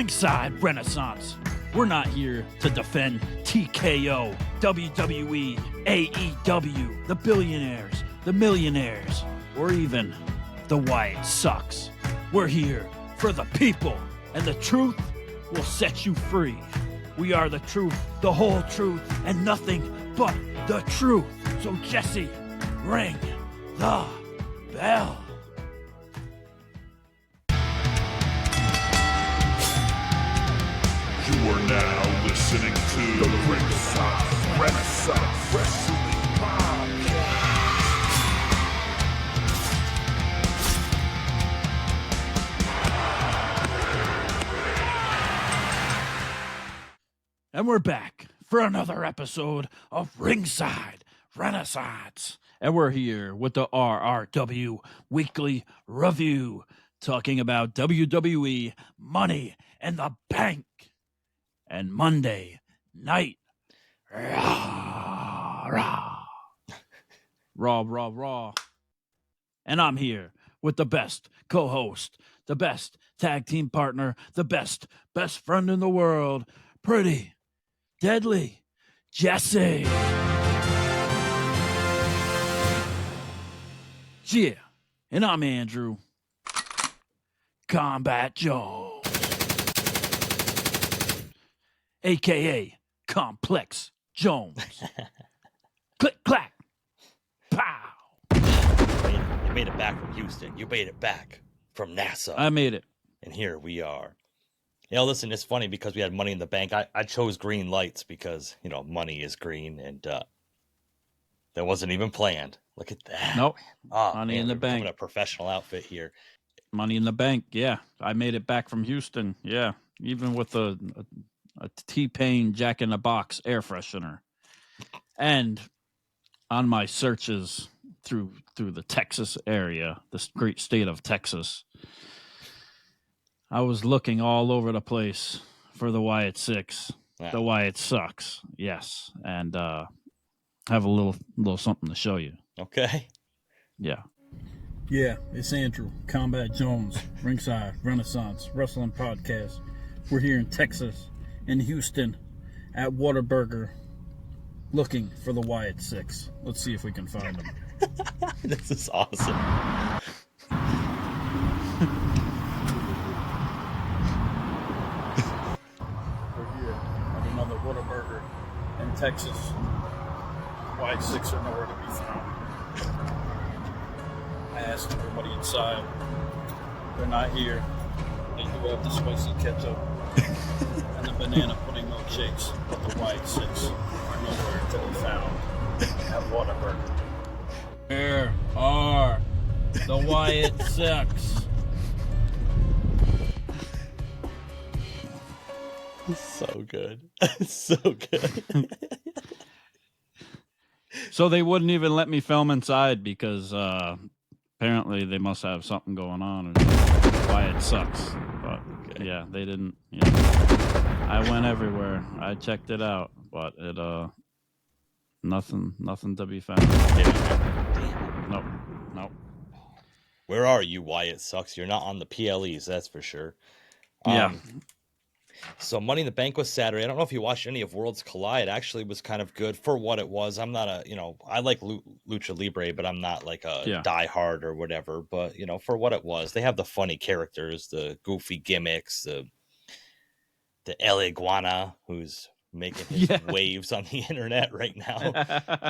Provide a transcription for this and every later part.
Ringside Renaissance. We're not here to defend TKO, WWE, AEW, the billionaires, the millionaires, or even the Wyatt sucks. We're here for the people, and the truth will set you free. We are the truth, the whole truth, and nothing but the truth. So Jesse, ring the bell. You are now listening to the Ringside Renaissance Wrestling Podcast. And we're back for another episode of Ringside Renaissance. And we're here with the RRW Weekly Review, talking about WWE Money in the Bank and Monday Night Raw. Raw. And I'm here with the best co-host, the best tag team partner, the best friend in the world, pretty deadly Jesse. Yeah, and I'm Andrew Kombat Jones, a.k.a. Komplex Jones. Click, clack, pow. You made it back from Houston. You made it back from NASA. I made it. And here we are. You know, listen, it's funny because we had Money in the Bank. I chose green lights because, you know, money is green, and that wasn't even planned. Look at that. Nope. Oh, Money man, in the we're Bank. doing a professional outfit here. Money in the Bank, yeah. I made it back from Houston, yeah. Even with a T-Pain Jack in the Box air freshener. And on my searches through the Texas area, this great state of Texas, I was looking all over the place for the Wyatt Six. Yeah. The Wyatt sucks, yes. And have a little something to show you. Okay. Yeah. Yeah, it's Andrew, Kombat Jones, Ringside Renaissance Wrestling Podcast. We're here in Texas, in Houston, at Whataburger, looking for the Wyatt Six. Let's see if we can find them. This is awesome. We're here at another Whataburger in Texas. Wyatt Six are nowhere to be found. I asked everybody inside. They're not here. They do have the spicy ketchup and the banana pudding milkshakes, but the Wyatt Six are nowhere to be found at Whataburger. Where are the Wyatt Six? So good. So good. So they wouldn't even let me film inside because apparently they must have something going on. And Wyatt sucks. But Okay. yeah, they didn't. Yeah. I went everywhere. I checked it out, but it nothing to be found. Nope. Where are you, Wyatt Sucks? You're not on the PLEs, that's for sure. Yeah. So Money in the Bank was Saturday. I don't know if you watched any of Worlds Collide. It actually was kind of good for what it was. I'm not I like Lucha Libre, but I'm not like a diehard or whatever. But, for what it was, they have the funny characters, the goofy gimmicks, the El Iguana, who's making his waves on the internet right now,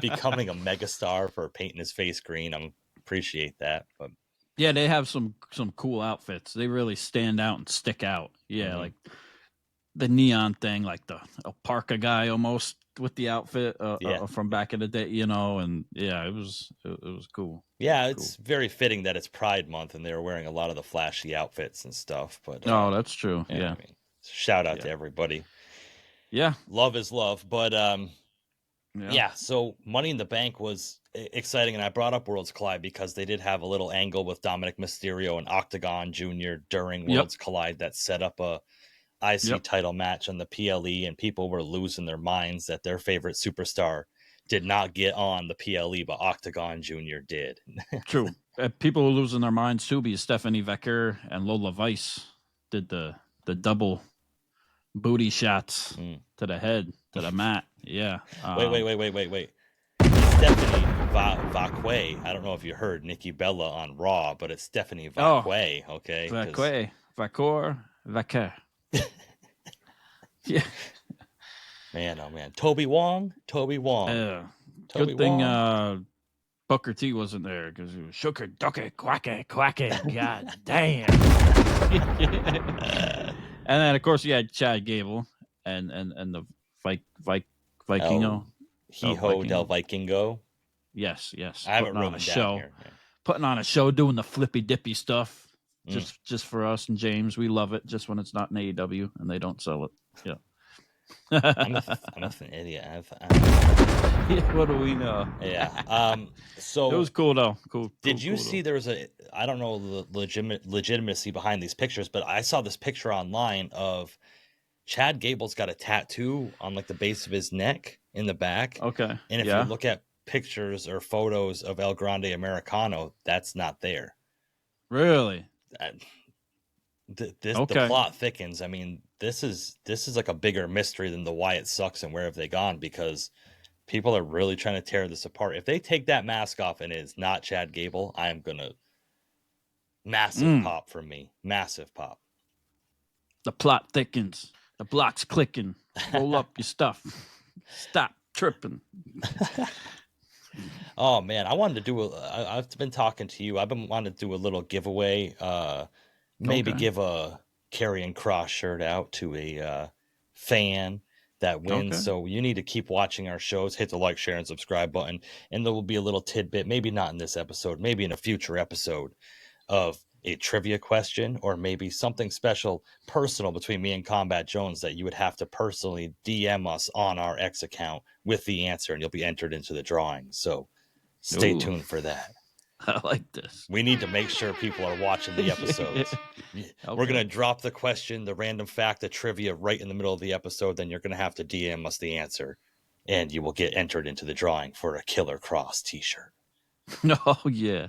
becoming a megastar for painting his face green. I appreciate that. But Yeah, they have some cool outfits. They really stand out and stick out. Yeah, like the neon thing, like the Parka guy almost with the outfit from back in the day, and it was cool. Yeah, it's very fitting that it's Pride Month and they were wearing a lot of the flashy outfits and stuff. But that's true. Yeah. I mean, shout out to everybody. Yeah, love is love. But so Money in the Bank was exciting, and I brought up Worlds Collide because they did have a little angle with Dominic Mysterio and Octagon Jr. during Worlds Collide that set up a IC title match on the PLE, and people were losing their minds that their favorite superstar did not get on the PLE, but Octagon Jr. did. True. People are losing their minds too because Stephanie Vecker and Lola Vice did the double booty shots to the head, to the mat. Yeah. Wait. Stephanie Vacque. I don't know if you heard Nikki Bella on Raw, but it's Stephanie Vacque. Okay. Vacque. Yeah. Man, oh man. Toby Wong. Good thing Booker T wasn't there because he was shooker, ducker, quacky. God damn. And then, of course, you had Chad Gable and the Vikingo. Hijo del Vikingo. Yes. I have it written down here. Yeah. Putting on a show, doing the flippy dippy stuff. Just for us and James. We love it just when it's not in AEW and they don't sell it. Yeah. I'm an idiot. What do we know? Yeah. So it was cool though. Cool. Did you see there was I don't know the legitimacy behind these pictures, but I saw this picture online of Chad Gable's got a tattoo on like the base of his neck in the back. Okay. And if you look at pictures or photos of El Grande Americano, that's not there. Really? The plot thickens. I mean, this is like a bigger mystery than the Wyatt sucks and where have they gone, because people are really trying to tear this apart. If they take that mask off and it is not Chad Gable, I am gonna massive pop from me. Massive pop. The plot thickens. The block's clicking. Roll up your stuff. Stop tripping. Oh man, I wanted to do I've been talking to you. I've been wanting to do a little giveaway. Maybe give a Karrion Kross shirt out to a fan that wins. Okay. So you need to keep watching our shows. Hit the like, share, and subscribe button. And there will be a little tidbit, maybe not in this episode, maybe in a future episode, of a trivia question or maybe something special personal between me and Kombat Jones that you would have to personally DM us on our X account with the answer, and you'll be entered into the drawing. So stay tuned for that. I like this. We need to make sure people are watching the episodes. Okay. We're going to drop the question, the random fact, the trivia right in the middle of the episode. Then you're going to have to DM us the answer, and you will get entered into the drawing for a Killer Kross T-shirt. Oh, yeah.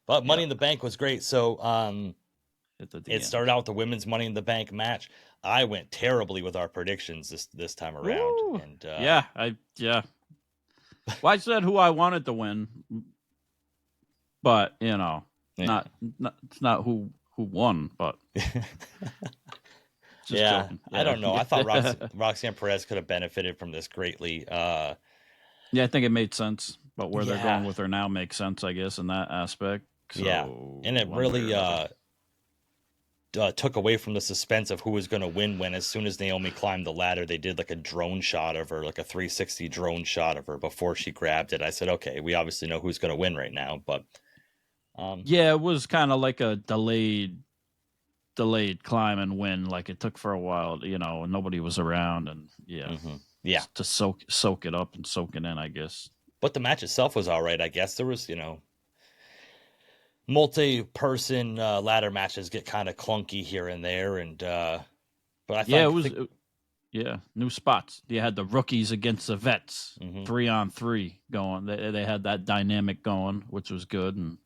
But Money in the Bank was great. So it started out with the women's Money in the Bank match. I went terribly with our predictions this time around. Ooh. And Well, I said who I wanted to win. But not it's not who won, but yeah, I don't know. I thought Roxanne Perez could have benefited from this greatly. I think it made sense, but where they're going with her now makes sense, I guess, in that aspect. So, and it really took away from the suspense of who was going to win when, as soon as Naomi climbed the ladder, they did like a drone shot of her, like a 360 drone shot of her before she grabbed it. I said, okay, we obviously know who's going to win right now, but. It was kind of like a delayed climb and win. Like it took for a while, and nobody was around, and to soak it up and soak it in, I guess. But the match itself was all right, I guess. There was, multi-person ladder matches get kind of clunky here and there, and but I thought new spots. You had the rookies against the vets, 3-on-3 going. They had that dynamic going, which was good, and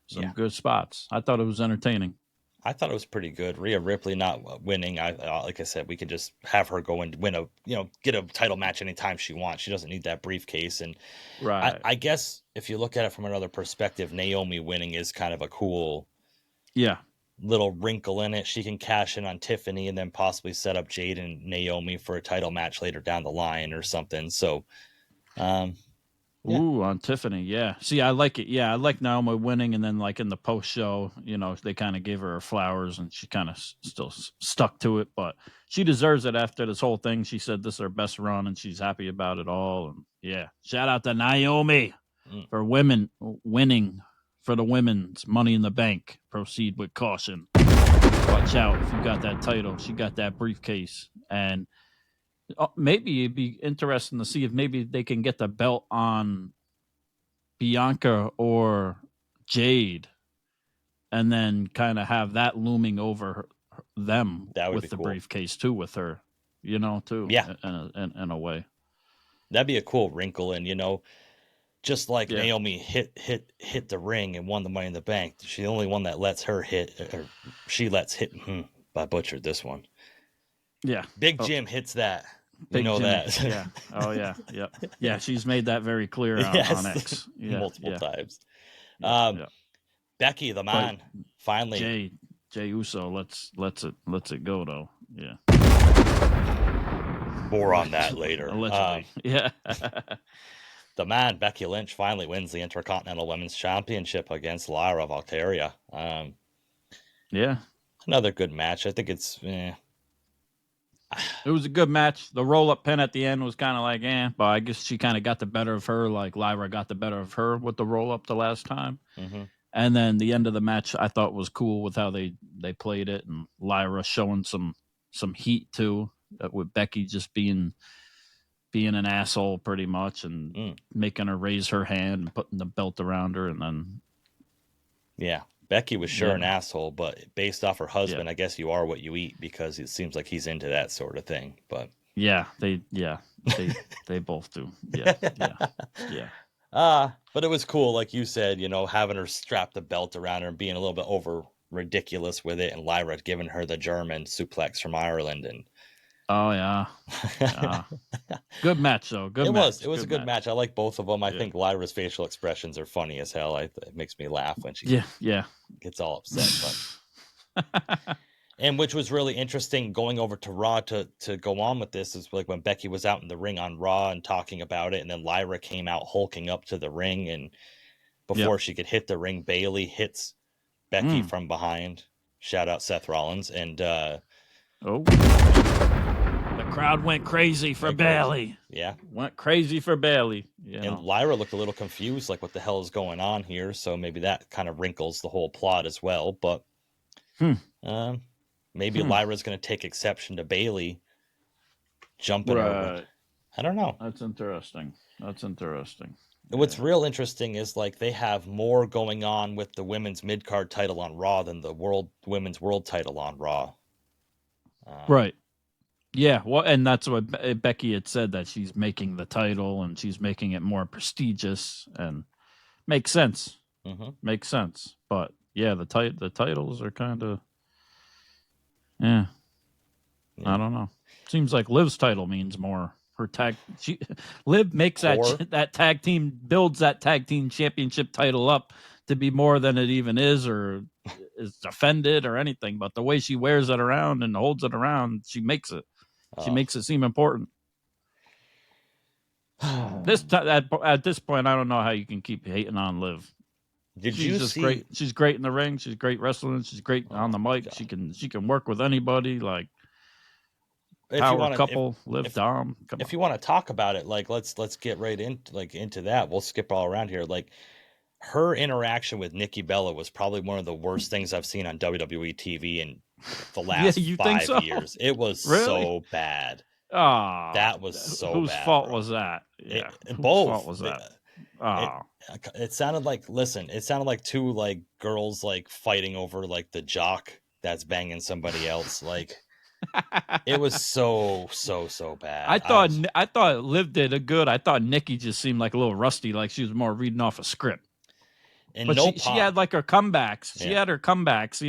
some good spots. I thought it was entertaining. I thought it was pretty good. Rhea Ripley not winning. Like I said, we could just have her go and win get a title match anytime she wants. She doesn't need that briefcase. And right. I guess if you look at it from another perspective, Naomi winning is kind of a cool little wrinkle in it. She can cash in on Tiffany and then possibly set up Jade and Naomi for a title match later down the line or something. So, Ooh, on Tiffany, yeah. See, I like it. Yeah, I like Naomi winning, and then like in the post show, they kind of gave her flowers, and she kind of still stuck to it. But she deserves it after this whole thing. She said this is her best run, and she's happy about it all. And shout out to Naomi for winning for the women's Money in the Bank. Proceed with caution. Watch out if you got that title. She got that briefcase, and. Maybe it'd be interesting to see if maybe they can get the belt on Bianca or Jade, and then kind of have that looming over them with the briefcase too, with her, too. Yeah, in a way, that'd be a cool wrinkle, and just like Naomi hit the ring and won the Money in the Bank. She's the only one that lets her hit, or she lets hit. I butchered this one. Yeah. Big Jim hits that. Big you know Jimmy. that. Yeah. Oh, yeah. Yep. Yeah, she's made that very clear on, Yes. on X. Yeah, Multiple times. Yeah. Becky, the man, finally. Jey Uso, let's it go though. Yeah. More on that later. Allegedly. Yeah. The man, Becky Lynch, finally wins the Intercontinental Women's Championship against Lyra Valkyria. Yeah. Another good match. I think it's. It was a good match. The roll-up pin at the end was kind of like, but I guess she kind of got the better of her, like Lyra got the better of her with the roll-up the last time. Mm-hmm. And then the end of the match, I thought was cool with how they played it, and Lyra showing some heat too, with Becky just being an asshole pretty much, and making her raise her hand and putting the belt around her, and then Becky was an asshole, but based off her husband, I guess you are what you eat, because it seems like he's into that sort of thing. But they both do. Yeah. But it was cool, like you said, having her strap the belt around her and being a little bit over ridiculous with it, and Lyra giving her the German suplex from Ireland, and good match though. It was a good match. I like both of them. I think Lyra's facial expressions are funny as hell. It makes me laugh when she gets all upset. But and which was really interesting, going over to Raw to go on with this, is like when Becky was out in the ring on Raw and talking about it, and then Lyra came out hulking up to the ring, and before she could hit the ring, Bayley hits Becky from behind. Shout out Seth Rollins, and the crowd went crazy for Bayley. Yeah, went crazy for Bayley. And Lyra looked a little confused, like what the hell is going on here. So maybe that kind of wrinkles the whole plot as well. But maybe Lyra's going to take exception to Bayley jumping over. I don't know. That's interesting. What's real interesting is, like, they have more going on with the women's mid-card title on Raw than the women's world title on Raw. Right. Yeah. Well, and that's what Becky had said, that she's making the title and she's making it more prestigious, and makes sense. Mm-hmm. Makes sense. But yeah, the titles are kind of, I don't know. Seems like Liv's title means more. Her Liv makes that tag team, builds that tag team championship title up to be more than it even is, or is defended or anything. But the way she wears it around and holds it around, she makes it. She makes it seem important. At this point, I don't know how you can keep hating on Liv. She's great. She's great in the ring. She's great wrestling. She's great on the mic. God. She can work with anybody. Like, Liv Dom. If you want to talk about it, like, let's get right into that. We'll skip all around here. Like, her interaction with Nikki Bella was probably one of the worst things I've seen on WWE TV in the last 5 years. It was so bad. Oh, that was so whose bad. Whose fault was that? Yeah. Whose fault was that? It sounded like two, like, girls, like, fighting over, like, the jock that's banging somebody else. Like, it was so bad. I thought Liv did a good. I thought Nikki just seemed like a little rusty, like she was more reading off a script. And but she had like her comebacks. She had her comebacks,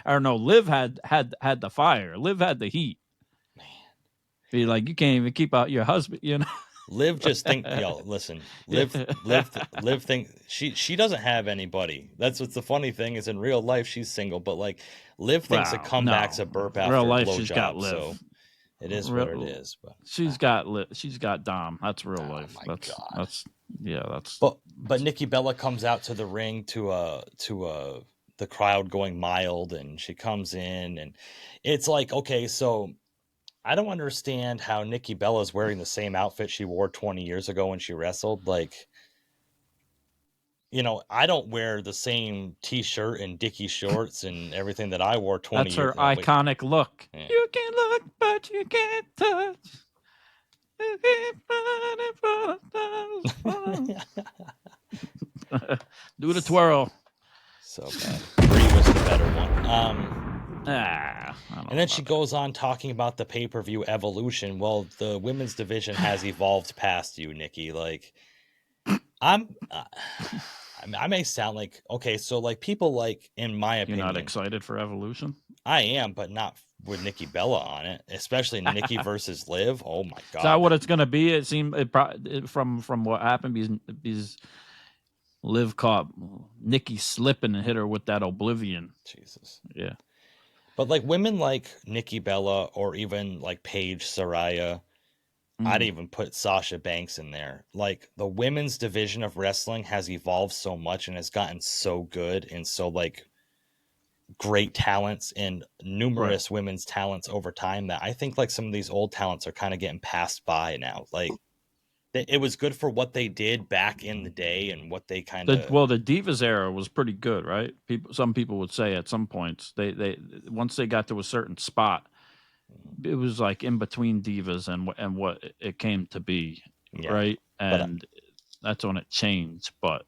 or no, Liv had the fire. Liv had the heat. Man, be like, you can't even keep out your husband, Liv just think, listen, Liv think she doesn't have anybody. That's what's the funny thing, is in real life she's single, but like Liv thinks a comeback's a burp after real life, a she's got blowjob. Liv. So it is what it is. But she's got Dom. That's real life. My God. That's. But Nikki Bella comes out to the ring to the crowd going mild, and she comes in, and it's like, okay, so I don't understand how Nikki Bella is wearing the same outfit she wore 20 years ago when she wrestled. Like, I don't wear the same T-shirt and Dickie shorts and everything that I wore 20 years ago. That's her iconic look. Yeah. You can look, but you can't touch. You can't do the twirl. So bad. Brie was the better one. And then she goes on talking about the pay-per-view evolution. Well, the women's division has evolved past you, Nikki. Like, I may sound like, okay, so like people, like, in my opinion, you're not excited for evolution. I am, but not with Nikki Bella on it, especially Nikki versus Liv. Oh my god! Is that what it's gonna be? It seemed from what happened because Liv caught Nikki slipping and hit her with that Oblivion. Jesus. Yeah. But like women like Nikki Bella or even like Paige Saraya, I'd even put Sasha Banks in there. Like the women's division of wrestling has evolved so much and has gotten so good and so like great talents and numerous women's talents over time that I think like some of these old talents are kind of getting passed by now. Like it was good for what they did back in the day and what they kind of the Divas era was pretty good, right? Some people would say at some points they once they got to a certain spot, it was like in between Divas and what it came to be, right? And that's when it changed. But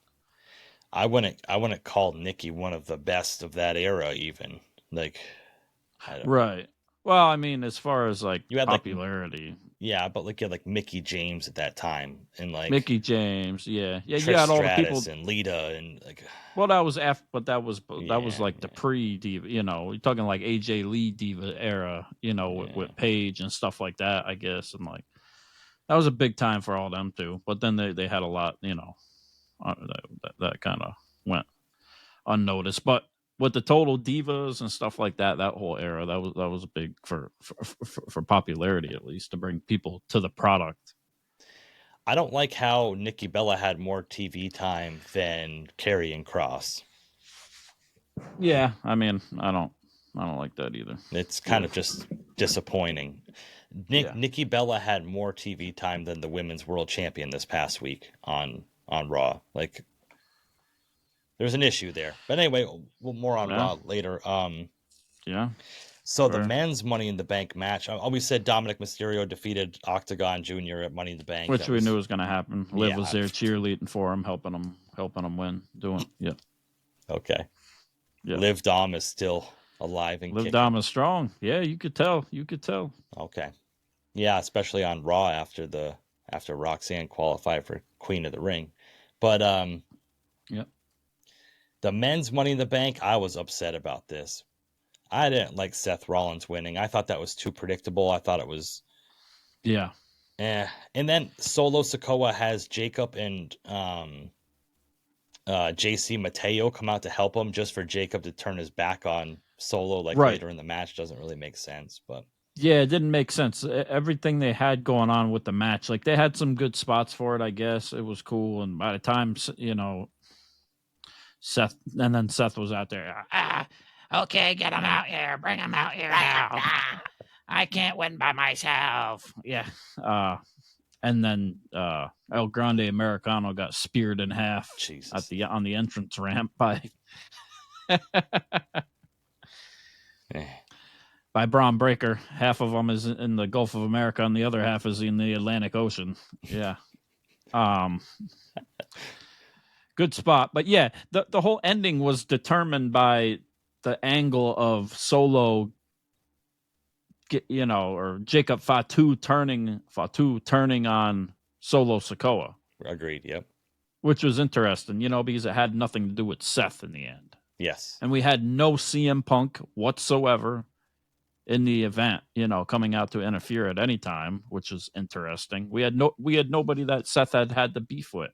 I wouldn't call Nikki one of the best of that era, even like. Right. Well, I mean, as far as like you had popularity, but like you had like Mickie James at that time, and like Mickie James, yeah, Trish you had all the Stratus people and Lita, and like. Well, that was after, but that was like the pre-Diva, you know, you're talking like AJ Lee Diva era, you know, with Paige and stuff like that, I guess, and like that was a big time for all them too. But then they had a lot, you know, that kind of went unnoticed. But with the total divas and stuff like that, that whole era, that was big for popularity, at least, to bring people to the product. I don't like how Nikki Bella had more TV time than Karrion Kross. Yeah, I mean, I don't like that either. It's kind of just disappointing. Nikki Bella had more TV time than the women's world champion this past week on Raw. Like, there's an issue there. But anyway, more on Raw later. So the men's Money in the Bank match, I always said Dominic Mysterio defeated Octagon Jr. at Money in the Bank. Which we knew was going to happen. Liv was there cheerleading for him, helping him win. Okay. Yeah. Liv Dom is still alive and Liv Dom is strong. Yeah, you could tell. Okay. Yeah, especially on Raw after Roxanne qualified for Queen of the Ring. But the men's Money in the Bank, I was upset about this. I didn't like Seth Rollins winning. I thought that was too predictable. I thought it was And then Solo Sikoa has Jacob and JC Mateo come out to help him just for Jacob to turn his back on Solo later in the match. Doesn't really make sense, but yeah, it didn't make sense. Everything they had going on with the match, like they had some good spots for it, I guess. It was cool, and by the time, you know, Seth was out there. Okay, get him out here. Bring him out here now. I can't win by myself. Yeah. And then El Grande Americano got speared in half on the entrance ramp by Braun Breaker. Half of them is in the Gulf of America, and the other half is in the Atlantic Ocean. Yeah. Good spot. But yeah, the whole ending was determined by the angle of Solo, you know, or Jacob Fatu turning on Solo Sikoa. Agreed. Yep. Which was interesting, you know, because it had nothing to do with Seth in the end. Yes. And we had no CM Punk whatsoever in the event, you know, coming out to interfere at any time, which was interesting. We had nobody that Seth had the beef with.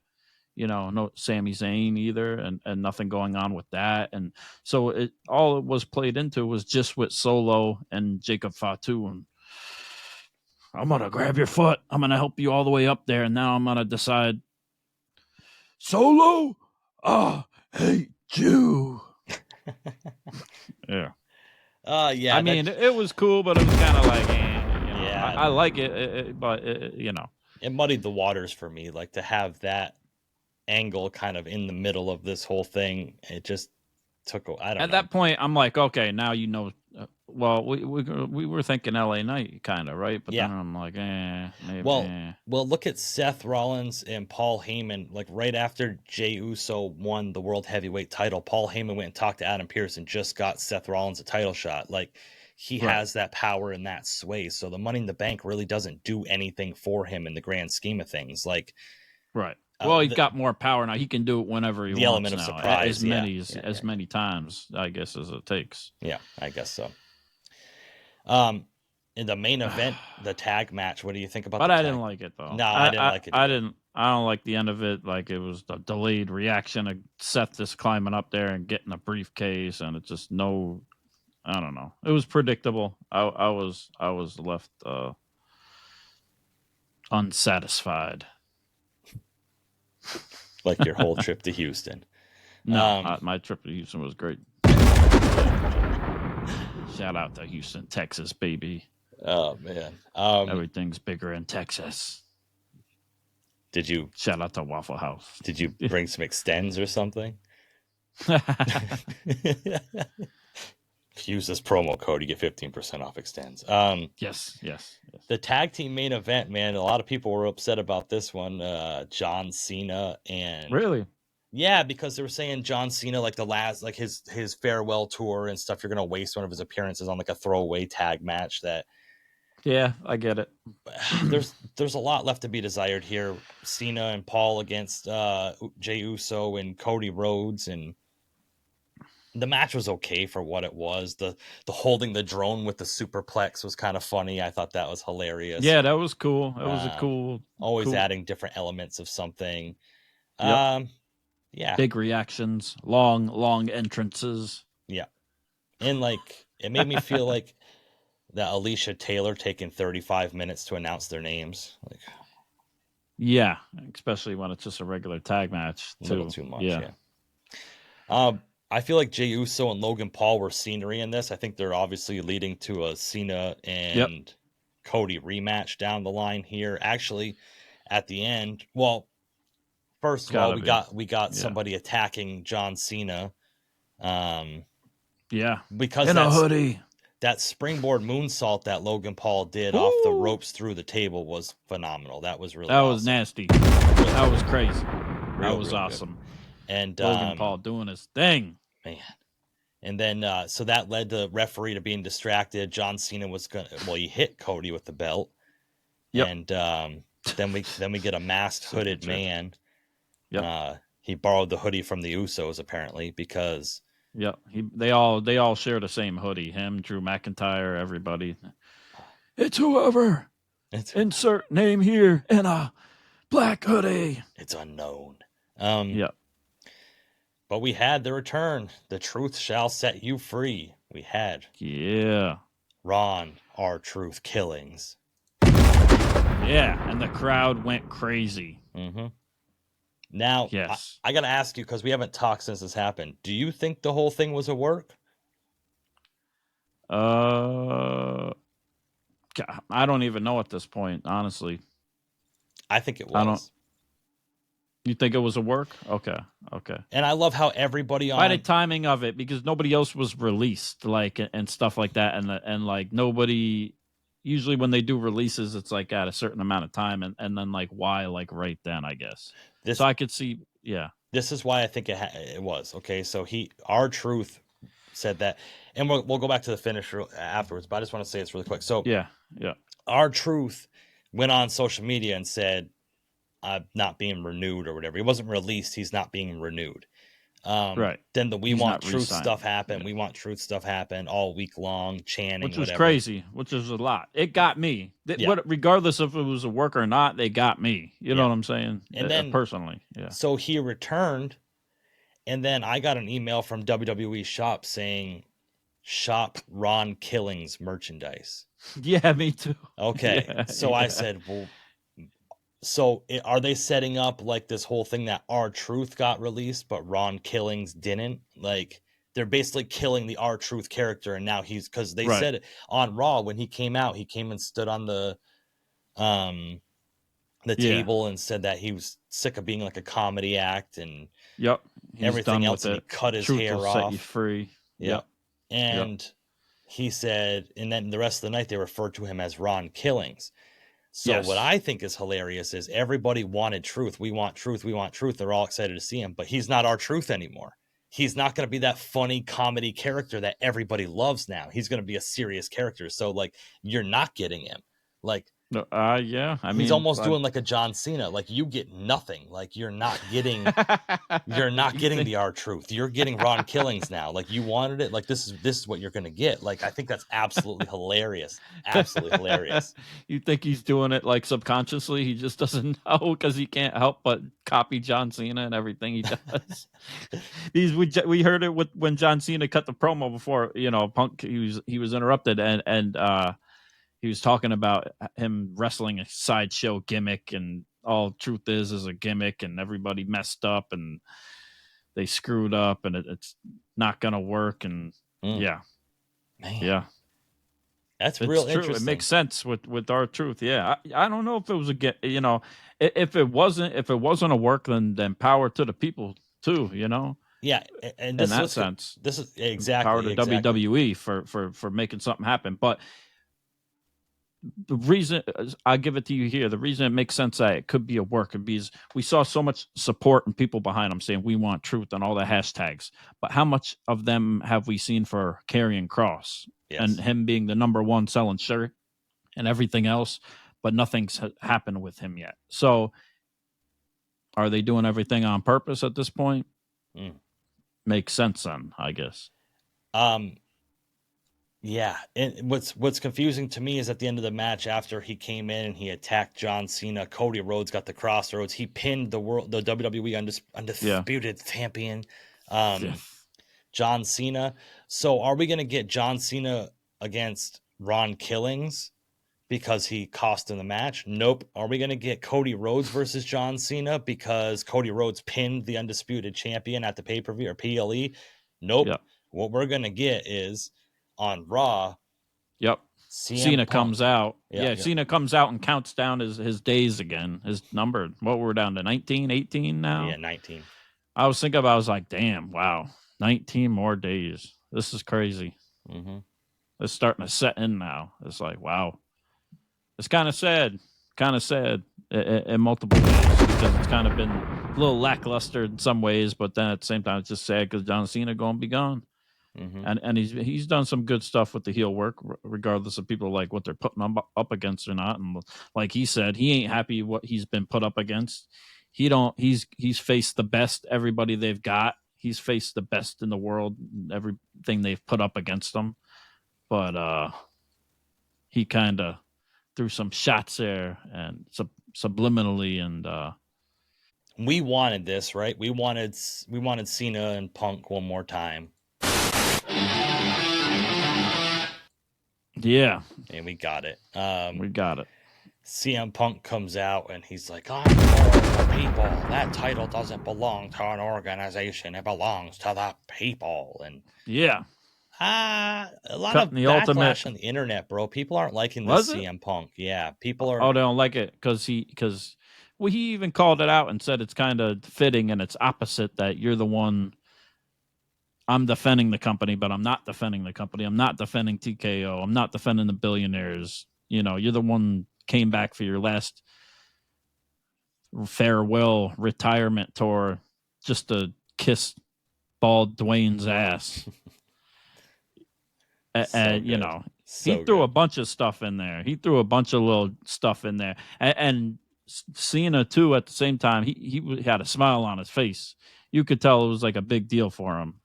You know, no Sami Zayn either, and nothing going on with that. And so all it was played into was just with Solo and Jacob Fatu. And I'm going to grab your foot. I'm going to help you all the way up there. And now I'm going to decide, Solo, I hate you. Yeah. Yeah. I mean, it was cool, but it was kind of like, you know, I like it, but, you know. It muddied the waters for me, like to have that angle kind of in the middle of this whole thing. It just took, I don't know. At that point, I'm like, okay, now you know. Well, we were thinking LA Knight kind of, right? But then I'm like, maybe. Well, look at Seth Rollins and Paul Heyman. Like right after Jey Uso won the World Heavyweight title, Paul Heyman went and talked to Adam Pearce and just got Seth Rollins a title shot. Like he has that power and that sway. So the Money in the Bank really doesn't do anything for him in the grand scheme of things. Like, right. Well, he's got more power now. He can do it whenever he wants. The element of now. surprise, as many times, I guess, as it takes. Yeah, I guess so. In the main event, the tag match, what do you think about But the I tag? didn't like it, though. No, I didn't like it either. I don't like the end of it. Like, it was the delayed reaction of Seth just climbing up there and getting a briefcase, and it's just I don't know. It was predictable. I was left unsatisfied. Like your whole trip to Houston. No, my trip to Houston was great. Shout out to Houston, Texas, baby. Oh man, everything's bigger in Texas. Did you shout out to Waffle House? Did you bring some extends or something? Use this promo code, you get 15% off extends. Yes. The tag team main event, man. A lot of people were upset about this one. John Cena and really, yeah, because they were saying John Cena, like the last, like his farewell tour and stuff. You're gonna waste one of his appearances on like a throwaway tag match. That yeah, I get it. There's a lot left to be desired here. Cena and Paul against Jey Uso and Cody Rhodes, and the match was okay for what it was. The holding the drone with the superplex was kind of funny. I thought that was hilarious. Yeah, that was cool. It was a cool. Always adding different elements of something. Yep. Yeah. Big reactions, long entrances. Yeah. And like it made me feel like that Alicia Taylor taking 35 minutes to announce their names. Like, yeah, especially when it's just a regular tag match. A little too much. Yeah. I feel like Jey Uso and Logan Paul were scenery in this. I think they're obviously leading to a Cena and Cody rematch down the line here. Actually, at the end, well, first of all, we got somebody attacking John Cena. Because in a hoodie. That springboard moonsault that Logan Paul did off the ropes through the table was phenomenal. That was really awesome. Was nasty. That was crazy. That was awesome. Good. And Logan Paul doing his thing. Man. And then so that led the referee to being distracted. John Cena was he hit Cody with the belt. Yep. And then we get a masked hooded man. Yep. He borrowed the hoodie from the Usos apparently because they all share the same hoodie. Him, Drew McIntyre, everybody. It's whoever. Insert name here in a black hoodie. It's unknown. But we had the return. The truth shall set you free. We had. Yeah. Ron, R-Truth killings. Yeah, and the crowd went crazy. Mm-hmm. Now, yes. I got to ask you, because we haven't talked since this happened. Do you think the whole thing was a work? I don't even know at this point, honestly. I think it was. You think it was a work? Okay. And I love how everybody by the timing of it, because nobody else was released, like, and stuff like that, and like nobody. Usually when they do releases, it's like at a certain amount of time, and then like why like right then, I guess. So I could see, yeah. This is why I think it was okay. So R-Truth said that, and we'll go back to the finish afterwards. But I just want to say this really quick. So yeah. R-Truth went on social media and said, "I'm not being renewed" or whatever. He wasn't released. He's not being renewed. Right. Then He's Want Truth stuff happened. Yeah. We Want Truth stuff happened all week long, chanting, which was crazy, which is a lot. It got me. Regardless if it was a work or not, they got me. You know what I'm saying? And then personally, So he returned, and then I got an email from WWE Shop saying, "Shop Ron Killings merchandise." Yeah, me too. Okay, I said, well. So are they setting up like this whole thing that R-Truth got released, but Ron Killings didn't? Like they're basically killing the R-Truth character, and now because they said it on Raw when he came out, he came and stood on the table and said that he was sick of being like a comedy act and everything else, and he cut his hair off. Set you free. Yep. And he said, and then the rest of the night they referred to him as Ron Killings. So what I think is hilarious is everybody wanted truth. We want truth. We want truth. They're all excited to see him, but he's not R-Truth anymore. He's not going to be that funny comedy character that everybody loves now. He's going to be a serious character. So like, you're not getting him. Like, Yeah. I mean, he's almost doing like a John Cena. Like, you get nothing. Like, you're not getting the R-Truth. You're getting Ron Killings now. Like, you wanted it. Like, this is what you're gonna get. Like, I think that's absolutely hilarious. Absolutely hilarious. You think he's doing it like subconsciously? He just doesn't know because he can't help but copy John Cena and everything he does. We heard it when John Cena cut the promo before, Punk. He was interrupted and he was talking about him wrestling a sideshow gimmick, and all truth is a gimmick, and everybody messed up and they screwed up, and it's not gonna work. And Man. That's it's real true. interesting. It makes sense with our truth. Yeah, I don't know if it was if it wasn't a work, then power to the people too. Yeah, and this in that sense, this is exactly power to WWE for making something happen, but. The reason I give it to you here, the reason it makes sense that it could be a work is we saw so much support and people behind them saying we want truth and all the hashtags. But how much of them have we seen for Karrion Kross and him being the #1 selling shirt and everything else? But nothing's happened with him yet. So are they doing everything on purpose at this point? Makes sense then, I guess. Yeah, and what's confusing to me is at the end of the match, after he came in and he attacked John Cena, Cody Rhodes got the crossroads. He pinned the WWE undisputed champion, John Cena. So are we gonna get John Cena against Ron Killings because he cost him the match? Nope. Are we gonna get Cody Rhodes versus John Cena because Cody Rhodes pinned the undisputed champion at the pay-per-view or PLE? Nope. Yeah. What we're gonna get is on Raw. Cena comes out. Cena comes out and counts down his days again. His number. What we're down to 19, 18 now? Yeah, 19. I was like, damn, wow. 19 more days. This is crazy. It's starting to set in now. It's like, wow. It's kind of sad. In multiple ways because it's kind of been a little lackluster in some ways, but then at the same time, it's just sad because John Cena going to be gone. And he's done some good stuff with the heel work, regardless of people like what they're putting him up against or not. And like he said, he ain't happy what he's been put up against. He's faced the best everybody they've got. He's faced the best in the world, everything they've put up against him. But he kind of threw some shots there and subliminally, and we wanted this, right? We wanted Cena and Punk one more time. Yeah, and we got it. CM Punk comes out and he's like, "I'm for the people. That title doesn't belong to an organization. It belongs to the people." And a lot of backlash on the internet, bro. People aren't liking this CM Punk. Yeah, people are. Oh, they don't like it because he even called it out and said it's kind of fitting and it's opposite that you're the one. I'm defending the company, but I'm not defending the company. I'm not defending TKO. I'm not defending the billionaires. You're the one came back for your last farewell retirement tour just to kiss bald Dwayne's ass. He threw a bunch of stuff in there. He threw a bunch of little stuff in there. And Cena, too, at the same time, he had a smile on his face. You could tell it was like a big deal for him,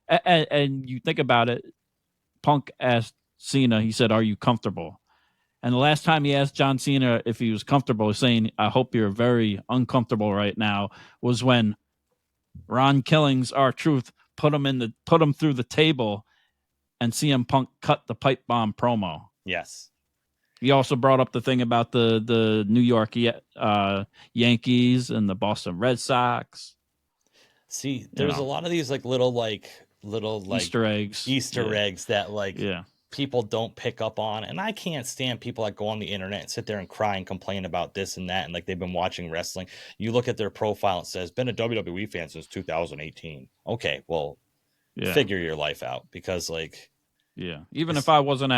And you think about it, Punk asked Cena, he said, "Are you comfortable?" And the last time he asked John Cena if he was comfortable, saying, "I hope you're very uncomfortable right now," was when Ron Killings, R-Truth, put him through the table, and CM Punk cut the pipe bomb promo. Yes. He also brought up the thing about the New York Yankees and the Boston Red Sox. See, there's a lot of these little Easter eggs that people don't pick up on, and I can't stand people that go on the internet and sit there and cry and complain about this and that, and like they've been watching wrestling. You look at their profile, it says been a WWE fan since 2018. Okay, well, figure your life out, because even if I wasn't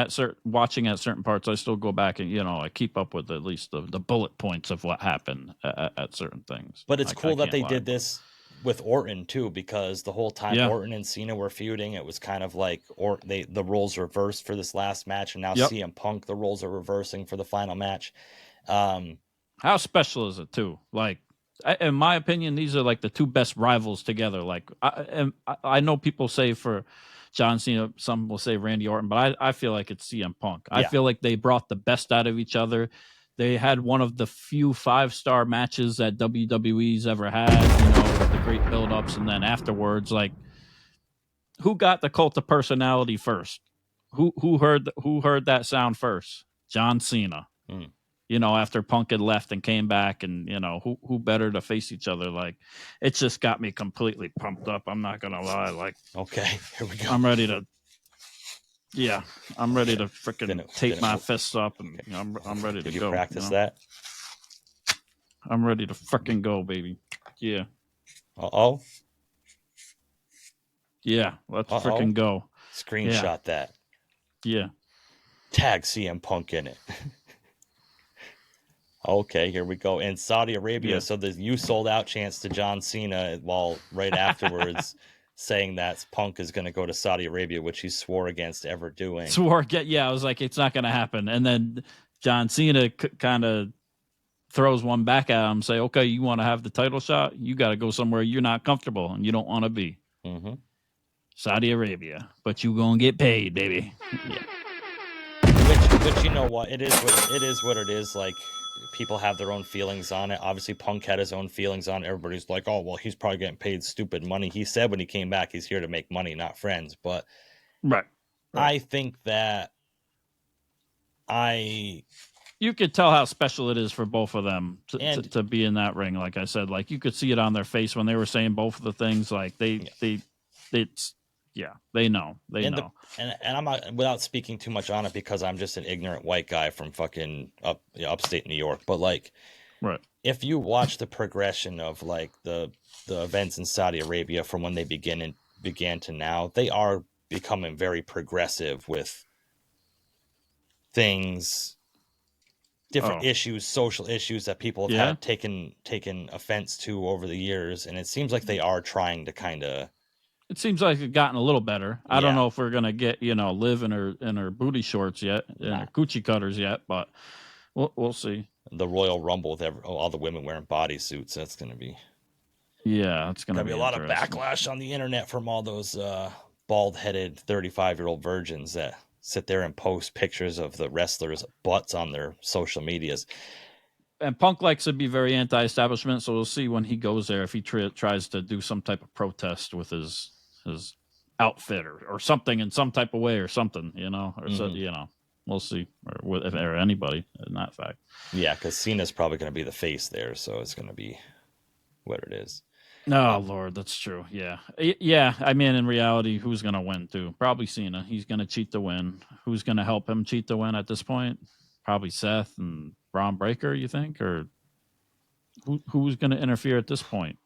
watching at certain parts, I still go back and I keep up with at least the bullet points of what happened at certain things. But it's cool that they did this with Orton too, because the whole time Orton and Cena were feuding, it was kind of like the roles reversed for this last match, and now CM Punk, the roles are reversing for the final match. How special is it too? Like, in my opinion, these are like the two best rivals together. Like, I know people say for John Cena, some will say Randy Orton, but I feel like it's CM Punk. I feel like they brought the best out of each other. They had one of the few 5-star matches that WWE's ever had, with the great build-ups, and then afterwards, like, who got the cult of personality first? Who heard that sound first? John Cena. After Punk had left and came back, and who better to face each other? Like, it just got me completely pumped up. I'm not gonna lie. Like, okay, here we go. I'm ready to freaking tape my fists up, and I'm ready to Did you go. Practice that? I'm ready to freaking go, baby. Yeah. Yeah, let's freaking go. Screenshot that. Yeah. Tag CM Punk in it. Okay, here we go. In Saudi Arabia, so you sold out chance to John Cena, while right afterwards saying that Punk is going to go to Saudi Arabia, which he swore against ever doing. I was like, it's not going to happen. And then John Cena kind of throws one back at him, say, okay, you want to have the title shot? You got to go somewhere you're not comfortable and you don't want to be. Mm-hmm. Saudi Arabia, but you going to get paid, baby. Which you know what? It is what it is. Like, people have their own feelings on it. Obviously, Punk had his own feelings on it. Everybody's like, oh, well, he's probably getting paid stupid money. He said when he came back, he's here to make money, not friends. But right. I think that you could tell how special it is for both of them to be in that ring. Like I said, like, you could see it on their face when they were saying both of the things. Like, they know. And I'm not, without speaking too much on it, because I'm just an ignorant white guy from fucking upstate New York. But like, right, if you watch the progression of like the events in Saudi Arabia from when they began to now, they are becoming very progressive with things, different issues, social issues that people have taken offense to over the years, and it seems like they are trying to kind of. It seems like it's gotten a little better. I don't know if we're gonna get Liv in her booty shorts yet, and her coochie cutters yet, but we'll see. The Royal Rumble with all the women wearing bodysuits. That's gonna be. Yeah, it's gonna be a lot of backlash on the internet from all those bald-headed 35-year-old virgins that sit there and post pictures of the wrestlers' butts on their social medias. And Punk likes to be very anti-establishment, so we'll see when he goes there if he tries to do some type of protest with his outfit or something in some type of way or something, we'll see, or anybody in that fact. Yeah, because Cena's probably going to be the face there, so it's going to be what it is. Oh, Lord, that's true. Yeah. Yeah, I mean, in reality, who's going to win, too? Probably Cena. He's going to cheat to win. Who's going to help him cheat to win at this point? Probably Seth and Braun Breaker, you think? Or who's going to interfere at this point?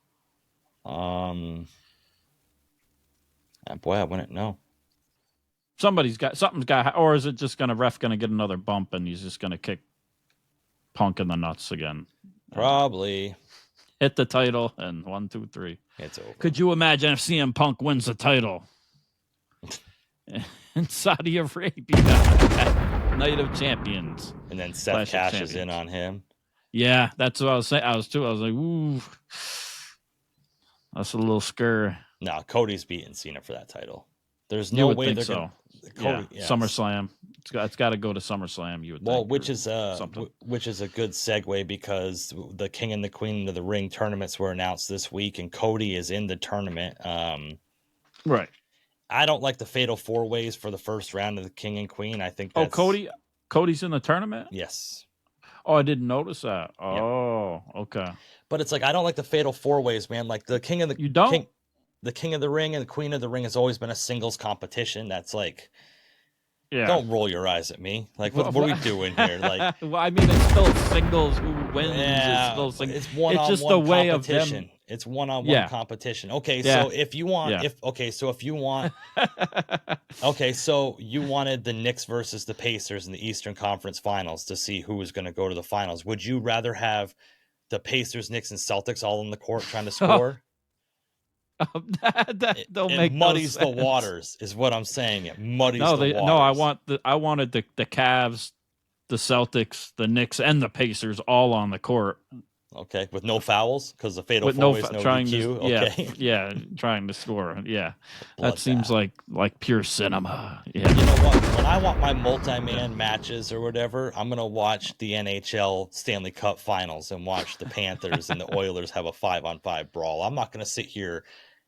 Boy, I wouldn't know. Something's got, or is it just ref going to get another bump and he's just going to kick Punk in the nuts again? Probably. Hit the title and 1, 2, 3. It's over. Could you imagine if CM Punk wins the title in Saudi Arabia at Night of Champions? And then Seth cashes in on him. Yeah, that's what I was saying. I was like, ooh, that's a little scary. No, Cody's beating Cena for that title. There's no way they're going to. Cody, yeah. SummerSlam. It's got to go to SummerSlam. You would think. Well, which is a good segue, because the King and the Queen of the Ring tournaments were announced this week, and Cody is in the tournament. Right. I don't like the Fatal 4-Ways for the first round of the King and Queen. I think. Cody's in the tournament. Yes. Oh, I didn't notice that. Oh, yeah. Okay. But it's like, I don't like the Fatal 4-Ways, man. Like the King of the You don't. The King of the Ring and the Queen of the Ring has always been a singles competition. That's like, don't roll your eyes at me. Like, what are we doing here? Like, well, I mean, it's still singles. Who wins? Yeah, it's still singles. It's one-on-one. It's just the way of competition. them. It's one-on-one competition. Okay, so if you want, okay, so you wanted the Knicks versus the Pacers in the Eastern Conference Finals to see who was going to go to the finals. Would you rather have the Pacers, Knicks, and Celtics all on the court trying to score? That don't It make muddies no the sense. waters, is what I'm saying. It muddies No, the waters. I wanted the Cavs, the Celtics, the Knicks, and the Pacers all on the court. Okay, with no fouls because the fatal With four ways, no trying DQ. to, Okay, yeah, trying to score. Yeah, that Bloodbath. seems like pure cinema. Yeah, You know what? When I want my multi-man matches or whatever, I'm gonna watch the NHL Stanley Cup Finals and watch the Panthers and the Oilers have a 5-on-5 brawl. I'm not gonna sit here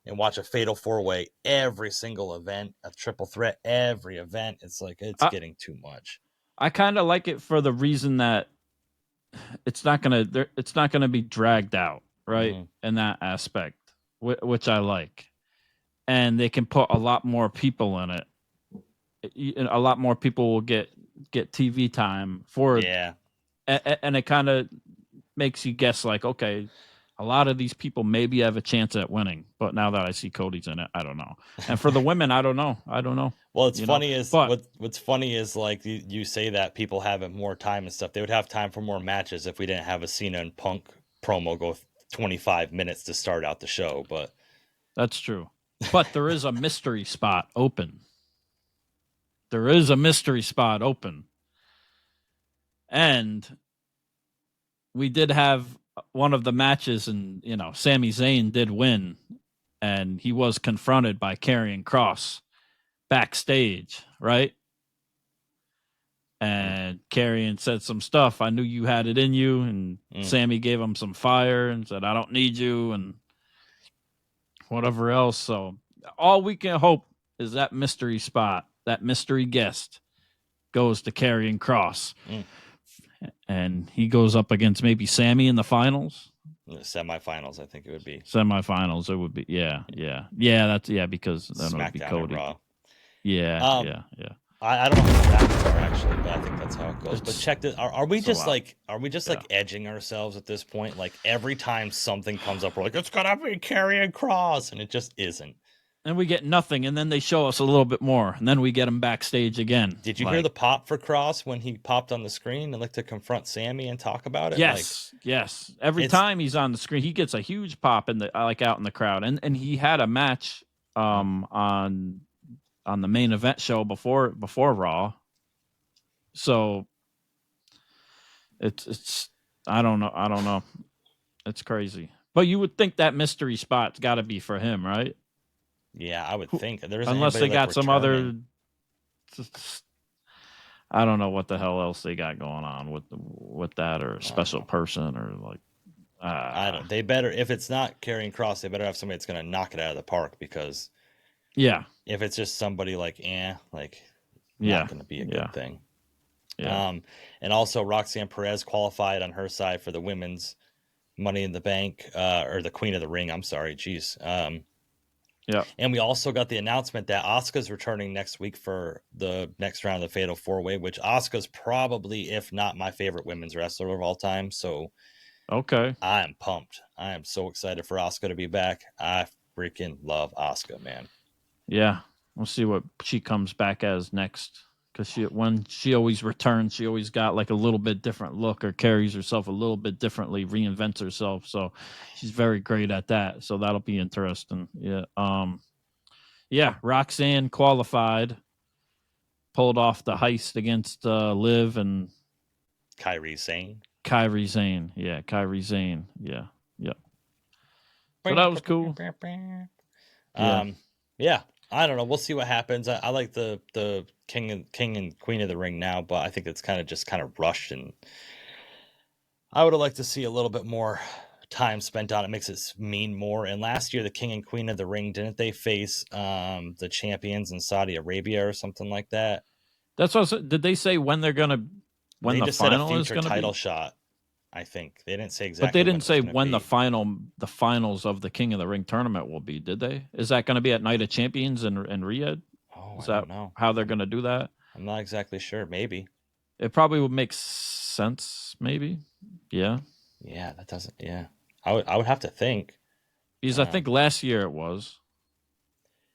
and watch a fatal four-way every single event, a triple threat every event. It's like it's getting too much. I kind of like it for the reason that it's not gonna be dragged out, right? In that aspect, which I like, and they can put a lot more people in it. A lot more people will get TV time for it, and it kind of makes you guess like, okay, a lot of these people maybe have a chance at winning, but now that I see Cody's in it, I don't know. And for the women, I don't know. Well, what's funny is like you say that people have more time and stuff. They would have time for more matches if we didn't have a Cena and Punk promo go 25 minutes to start out the show. But that's true. But there is a mystery spot open. There is a mystery spot open, and we did have one of the matches, and Sami Zayn did win, and he was confronted by Karrion Kross backstage, right? And Karrion said some stuff. I knew you had it in you, and Sami gave him some fire and said, "I don't need you," and whatever else. So all we can hope is that mystery spot, that mystery guest, goes to Karrion Kross. And he goes up against maybe Sami in the finals. Semifinals, I think it would be. Semifinals, it would be. Yeah. Because then it would be Cody. Yeah. I don't know how the facts are actually, but I think that's how it goes. But check this: are we just like edging ourselves at this point? Like every time something comes up, we're like, it's gonna be Karrion Kross, and it just isn't. And we get nothing, and then they show us a little bit more, and then we get him backstage again. Did you hear the pop for Kross when he popped on the screen and to confront Sami and talk about it? Yes. Every time he's on the screen, he gets a huge pop in the out in the crowd, and he had a match on the main event show before Raw. So it's I don't know. It's crazy, but you would think that mystery spot's got to be for him, right? Yeah, I would think. Unless they got some other, I don't know what the hell else they got going on with that, or a special person, or like. I don't. They better, if it's not Karrion Kross, they better have somebody that's going to knock it out of the park, because if it's just somebody not going to be a good thing. Yeah. And also Roxanne Perez qualified on her side for the women's Money in the Bank, or the Queen of the Ring. I'm sorry, geez. Yeah. And we also got the announcement that Asuka's returning next week for the next round of the Fatal 4-Way, which Asuka's probably, if not my favorite women's wrestler of all time. So okay, I am pumped. I am so excited for Asuka to be back. I freaking love Asuka, man. Yeah. We'll see what she comes back as next. Because when she always returns, she always got like a little bit different look, or carries herself a little bit differently, reinvents herself. So she's very great at that. So that'll be interesting. Yeah. Roxanne qualified, pulled off the heist against Liv and Kairi Sane. Yeah, Kairi Sane. Yeah. So that was cool. Yeah. I don't know. We'll see what happens. I like the King and Queen of the Ring now, but I think it's kind of rushed, and I would have liked to see a little bit more time spent on it. Makes it mean more. And last year, the King and Queen of the Ring, didn't they face the champions in Saudi Arabia or something like that? That's what. Did they say when they're gonna when they the just final said a is future going to title be? shot? I think they didn't say exactly. But they didn't say when be. the finals of the King of the Ring tournament will be, did they? Is that going to be at Night of Champions in Riyadh? Oh, is I that don't know how they're going to do that? I'm not exactly sure. Maybe it probably would make sense. Maybe, yeah. Yeah, that doesn't. Yeah, I would have to think, because I think last year it was.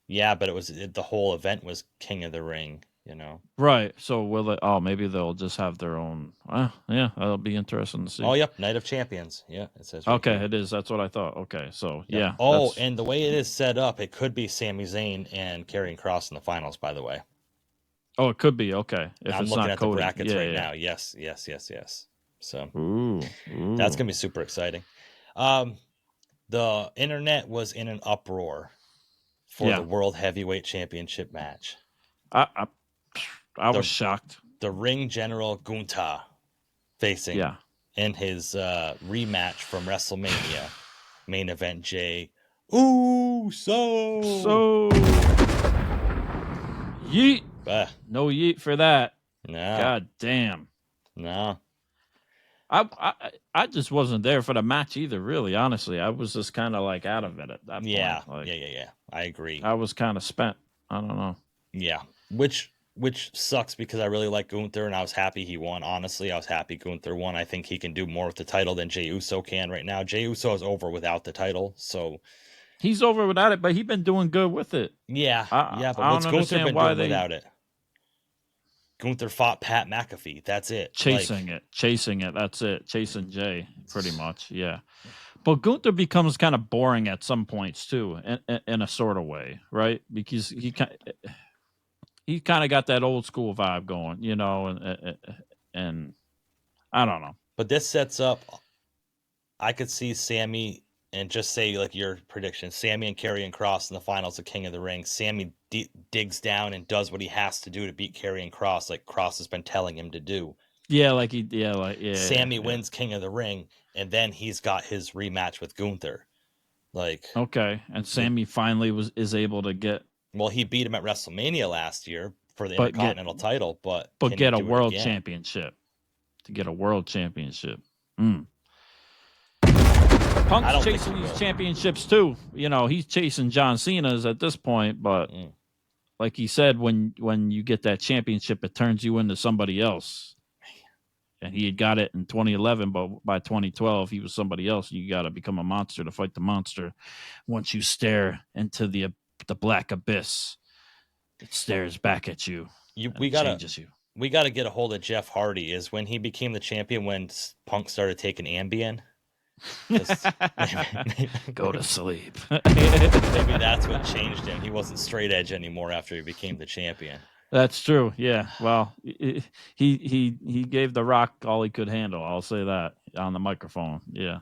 Yeah, but the whole event was King of the Ring. you know. Right. So will it? Oh, maybe they'll just have their own. Yeah, that'll be interesting to see. Oh, yep, Night of Champions. Yeah, it says. Right Okay, here. it is. That's what I thought. Okay, so Yep. yeah. Oh, and the way it is set up, it could be Sami Zayn and Karrion Kross in the finals. By the way. Oh, it could be. Okay, if I'm it's looking not at Cody. the brackets right now. Yes. So that's gonna be super exciting. The internet was in an uproar for the World Heavyweight Championship match. I was shocked. The ring general Gunther facing in his rematch from WrestleMania main event Jey Uso. So yeet. No yeet for that. No. God damn. No. I just wasn't there for the match either, really, honestly. I was just kind of like out of it at that point. Yeah. Like, Yeah. I agree. I was kind of spent. I don't know. Yeah. Which sucks because I really like Gunther and I was happy he won. Honestly, I was happy Gunther won. I think he can do more with the title than Jey Uso can right now. Jey Uso is over without the title, so he's over without it, but he's been doing good with it. Yeah. But what's Gunther been doing without it? Gunther fought Pat McAfee. That's it. Chasing it. That's it. Chasing Jey, pretty much. Yeah. But Gunther becomes kind of boring at some points too, in a sort of way, right? Because he kind of got that old school vibe going, you know, and I don't know. But this sets up. I could see Sami and just say like your prediction: Sami and Karrion Kross in the finals of King of the Ring. Sami digs down and does what he has to do to beat Karrion Kross, like Kross has been telling him to do. Sami wins King of the Ring, and then he's got his rematch with Gunther. And Sami finally is able to get. Well, he beat him at WrestleMania last year for the Intercontinental title, but get a world championship. To get a world championship. Punk's chasing these championships too. You know, he's chasing John Cena's at this point, but like he said, when you get that championship, it turns you into somebody else. And he had got it in 2011, but by 2012, he was somebody else. You got to become a monster to fight the monster. Once you stare into the black abyss, it stares back at you. Changes you. We got to get a hold of Jeff Hardy. Is when he became the champion when Punk started taking Ambien. Go to sleep. Maybe that's what changed him. He wasn't straight edge anymore after he became the champion. That's true. Yeah. Well, he gave The Rock all he could handle. I'll say that on the microphone. Yeah.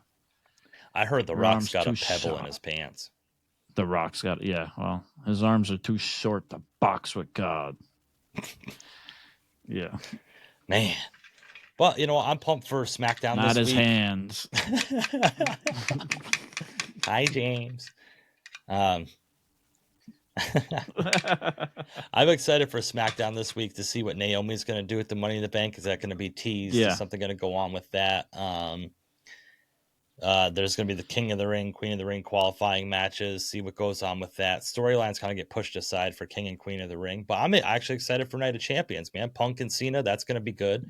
I heard The Rock's got a pebble in his pants. The Rock's got well, his arms are too short to box with God. Yeah. Man. Well, you know, I'm pumped for SmackDown Not this his week. hands. Hi, James. I'm excited for SmackDown this week to see what Naomi's going to do with the Money in the Bank. Is that going to be teased? Yeah. Is something going to go on with that? There's going to be the King of the Ring, Queen of the Ring qualifying matches. See what goes on with that. Storylines kind of get pushed aside for King and Queen of the Ring. But I'm actually excited for Night of Champions, man. Punk and Cena, that's going to be good.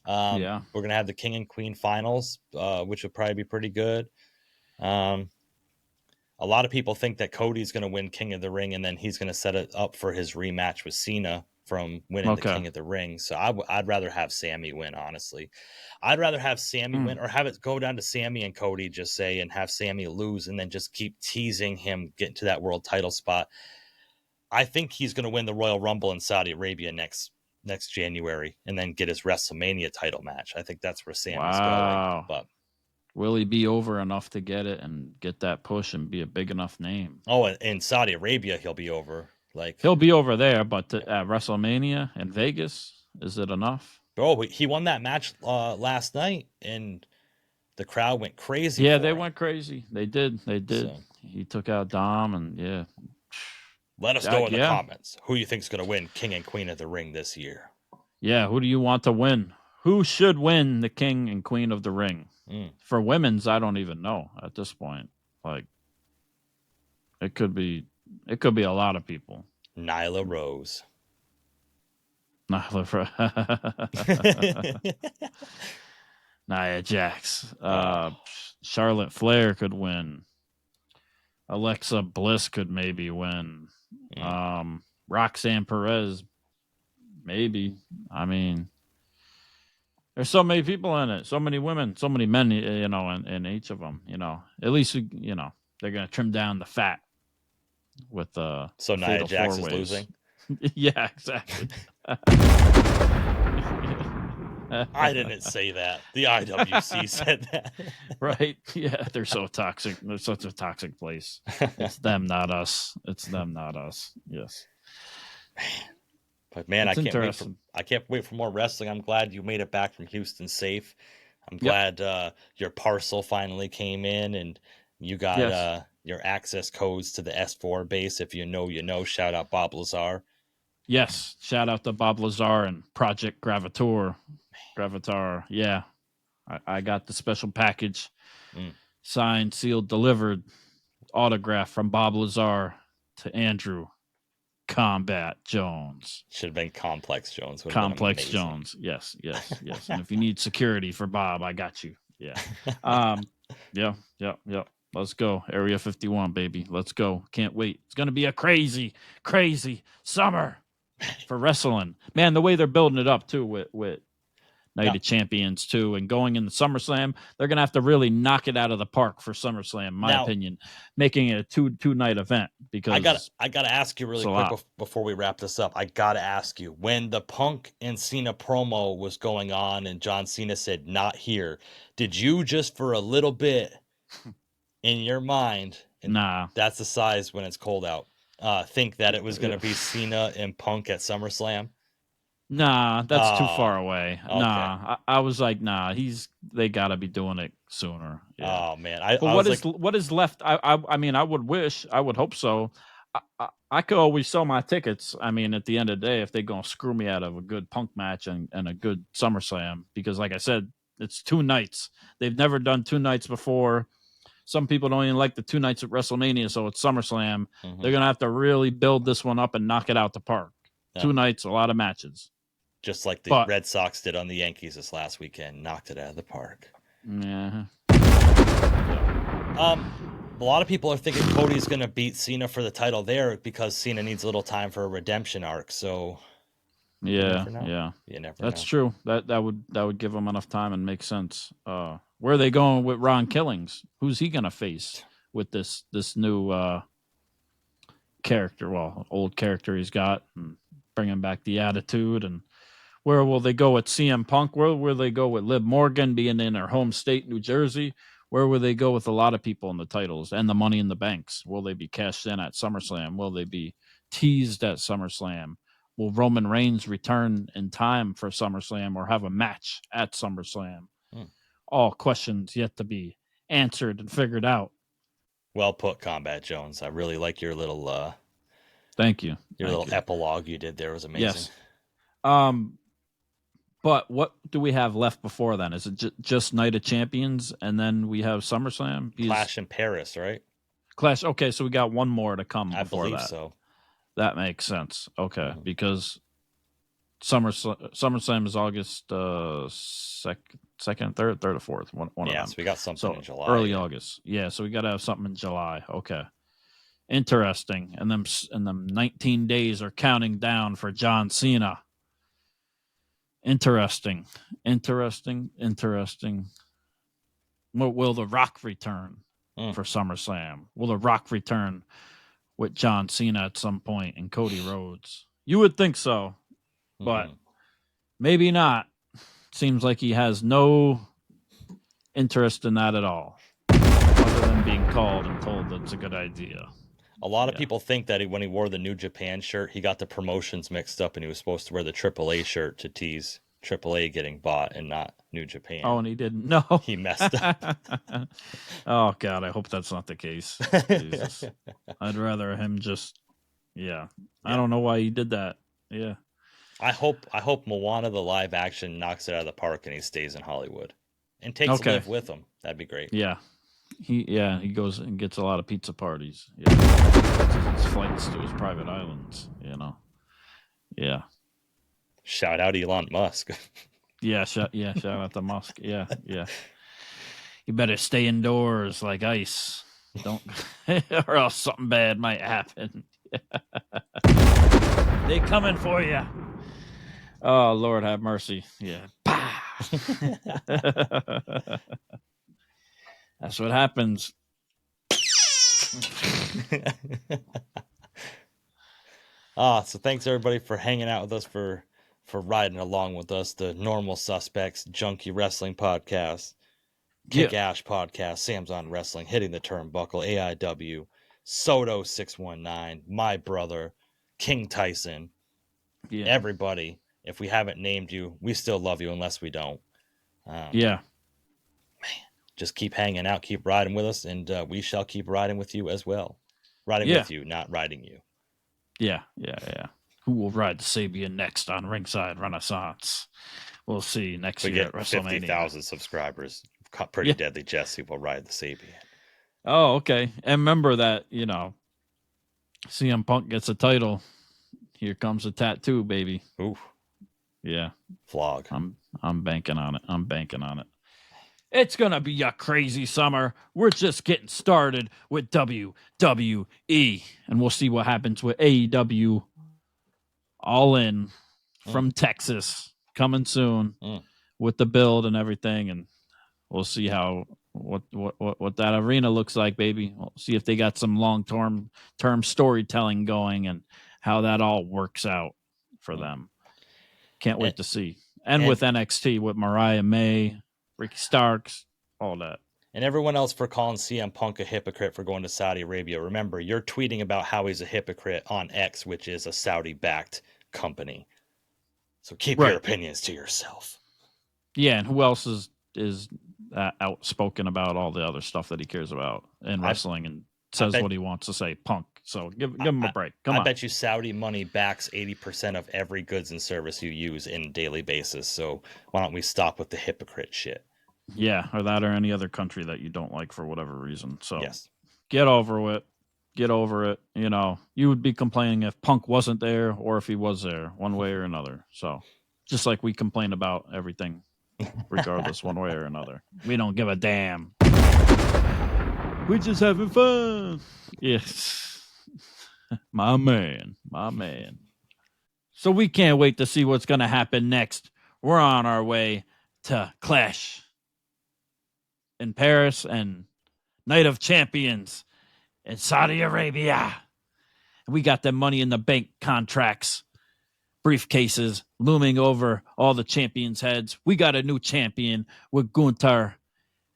We're going to have the King and Queen finals, which will probably be pretty good. A lot of people think that Cody's going to win King of the Ring, and then he's going to set it up for his rematch with Cena from winning the King of the Ring. So I'd rather have Sami win, honestly. I'd rather have Sami win, or have it go down to Sami and Cody, just say, and have Sami lose, and then just keep teasing him getting to that world title spot. I think he's going to win the Royal Rumble in Saudi Arabia next January, and then get his WrestleMania title match. I think that's where Sami's going. But will he be over enough to get it and get that push and be a big enough name? Oh, in Saudi Arabia, he'll be over. He'll be over there, but at WrestleMania in Vegas, is it enough? Bro, he won that match last night, and the crowd went crazy. Yeah, they went crazy. They did. So, he took out Dom, and let us know in the comments who you think's going to win King and Queen of the Ring this year. Yeah, who do you want to win? Who should win the King and Queen of the Ring? For women's, I don't even know at this point. It could be a lot of people. Nyla Rose. Nia Jax. Charlotte Flair could win. Alexa Bliss could maybe win. Roxanne Perez Maybe. I mean, there's so many people in it, so many women, so many men, you know, in each of them, you know. At least, you know, they're going to trim down the fat with so Nia Jax is losing. Yeah, exactly. I didn't say that. The IWC said that. Right? Yeah, they're so toxic. They're such a toxic place. It's them, not us. It's them, not us. Yes. But man, I can't wait for more wrestling. I'm glad you made it back from Houston safe. I'm glad your parcel finally came in and you got your access codes to the S4 base. If you know, you know. Shout out Bob Lazar. Yes, shout out to Bob Lazar and Project Gravitar. Yeah, I got the special package, signed, sealed, delivered, autograph from Bob Lazar to Andrew Kombat Jones. Should have been Komplex Jones. Komplex Jones. Yes. And if you need security for Bob, I got you. Yeah. Yeah. Let's go. Area 51, baby. Let's go. Can't wait. It's going to be a crazy, crazy summer for wrestling. Man, the way they're building it up, too, with Night of Champions, too, and going in the SummerSlam, they're going to have to really knock it out of the park for SummerSlam, in my opinion, making it a two-night event. Because I got to ask you really quick before we wrap this up. I got to ask you, when the Punk and Cena promo was going on and John Cena said, "Not here," did you just for a little bit in your mind, that's the size when it's cold out, think that it was going to be Cena and Punk at SummerSlam? Nah, that's too far away. Okay. Nah, I was like, they got to be doing it sooner. Yeah. Oh man, what is left? I mean, I would hope so. I could always sell my tickets. I mean, at the end of the day, if they're gonna screw me out of a good Punk match and a good SummerSlam, because like I said, it's 2 nights. They've never done 2 nights before. Some people don't even like the 2 nights at WrestleMania, so it's SummerSlam. Mm-hmm. They're gonna have to really build this one up and knock it out the park. Yeah. 2 nights, a lot of matches. Just like the Red Sox did on the Yankees this last weekend, knocked it out of the park. Yeah. A lot of people are thinking Cody's going to beat Cena for the title there because Cena needs a little time for a redemption arc. So, you never know. That's true. That would give him enough time and make sense. Where are they going with Ron Killings? Who's he going to face with this new character? Well, old character he's got, and bringing back the attitude. And where will they go with CM Punk? Where will they go with Liv Morgan being in her home state, New Jersey? Where will they go with a lot of people in the titles and the money in the banks? Will they be cashed in at SummerSlam? Will they be teased at SummerSlam? Will Roman Reigns return in time for SummerSlam or have a match at SummerSlam? All questions yet to be answered and figured out. Well put, Kombat Jones. I really like your little thank you. Your little epilogue you did there was amazing. Yes. But what do we have left before then? Is it just Night of Champions and then we have SummerSlam? Clash in Paris, right? Clash. Okay, so we got one more to come before that. I believe so. That makes sense. Okay, because SummerSlam is August 2nd, 3rd or 4th. One of them. Yeah, so we got something in July. Early August. Yeah, so we got to have something in July. Okay. Interesting. And them 19 days are counting down for John Cena. Interesting. Will The Rock return for SummerSlam? Will The Rock return with John Cena at some point and Cody Rhodes? You would think so, but maybe not. Seems like he has no interest in that at all, other than being called and told that's a good idea. A lot of people think that when he wore the New Japan shirt, he got the promotions mixed up and he was supposed to wear the AAA shirt to tease AAA getting bought and not New Japan. Oh, and he didn't? No. He messed up. Oh, God, I hope that's not the case. Jesus. I'd rather him just, I don't know why he did that. Yeah. I hope Moana, the live action, knocks it out of the park and he stays in Hollywood and takes Liv with him. That'd be great. Yeah. He goes and gets a lot of pizza parties. Yeah. His flights to his private islands, Yeah. Shout out Elon Musk. Shout out to Musk. Yeah. You better stay indoors like ice. Don't or else something bad might happen. They coming for you. Oh, Lord have mercy. Yeah. That's what happens. So thanks everybody for hanging out with us, for riding along with us. The Normal Suspects, Junkie Wrestling Podcast, Kick Ash Podcast, Sam's on Wrestling, Hitting the Turnbuckle, AIW, Soto 619, my brother, King Tyson. Yeah. Everybody, if we haven't named you, we still love you unless we don't. Man, just keep hanging out, keep riding with us, and we shall keep riding with you as well. Riding with you, not riding you. Yeah. Who will ride the Sabian next on Ringside Renaissance? We'll see next year at WrestleMania. 50,000 subscribers. Pretty Deadly Jesse will ride the Sabian. Oh, okay. And remember that, you know, CM Punk gets a title. Here comes a tattoo, baby. Ooh. Yeah. Vlog. I'm banking on it. It's going to be a crazy summer. We're just getting started with WWE. And we'll see what happens with AEW All In from Texas coming soon with the build and everything. And we'll see what that arena looks like, baby. We'll see if they got some long-term storytelling going and how that all works out for them. Can't wait to see. And with NXT, with Mariah May, Ricky Starks, all that. And everyone else for calling CM Punk a hypocrite for going to Saudi Arabia. Remember, you're tweeting about how he's a hypocrite on X, which is a Saudi-backed company. So keep your opinions to yourself. Yeah, and who else is outspoken about all the other stuff that he cares about in wrestling and says what he wants to say? Punk. So give him a break. Come on. I bet you Saudi money backs 80% of every goods and service you use in a daily basis. So why don't we stop with the hypocrite shit? Yeah, or that or any other country that you don't like for whatever reason. So get over it. Get over it. You know, you would be complaining if Punk wasn't there or if he was there, one way or another. So just like we complain about everything, regardless, one way or another. We don't give a damn. We're just having fun. Yes. My man. So we can't wait to see what's going to happen next. We're on our way to Clash in Paris and Night of Champions in Saudi Arabia. We got the Money in the Bank contracts, briefcases looming over all the champions' heads. We got a new champion with Gunther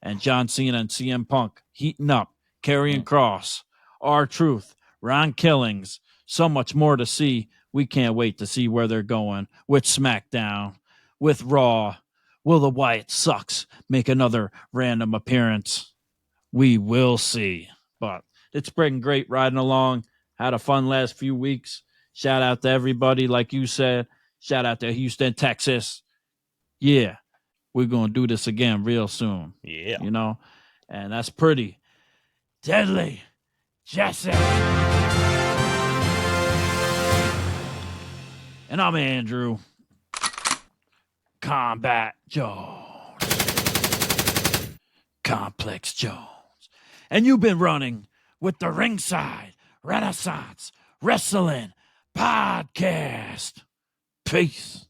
and John Cena and CM Punk heating up. Karrion Kross, R-Truth, Ron Killings, so much more to see. We can't wait to see where they're going with SmackDown, with Raw. Will the Wyatt Sucks make another random appearance? We will see. But it's been great riding along. Had a fun last few weeks. Shout out to everybody, like you said. Shout out to Houston, Texas. Yeah, we're going to do this again real soon. Yeah. You know, and that's pretty deadly. Jesse. And I'm Andrew. Kombat Jones. Komplex Jones. And you've been running with the Ringside Renaissance Wrestling Podcast. Peace.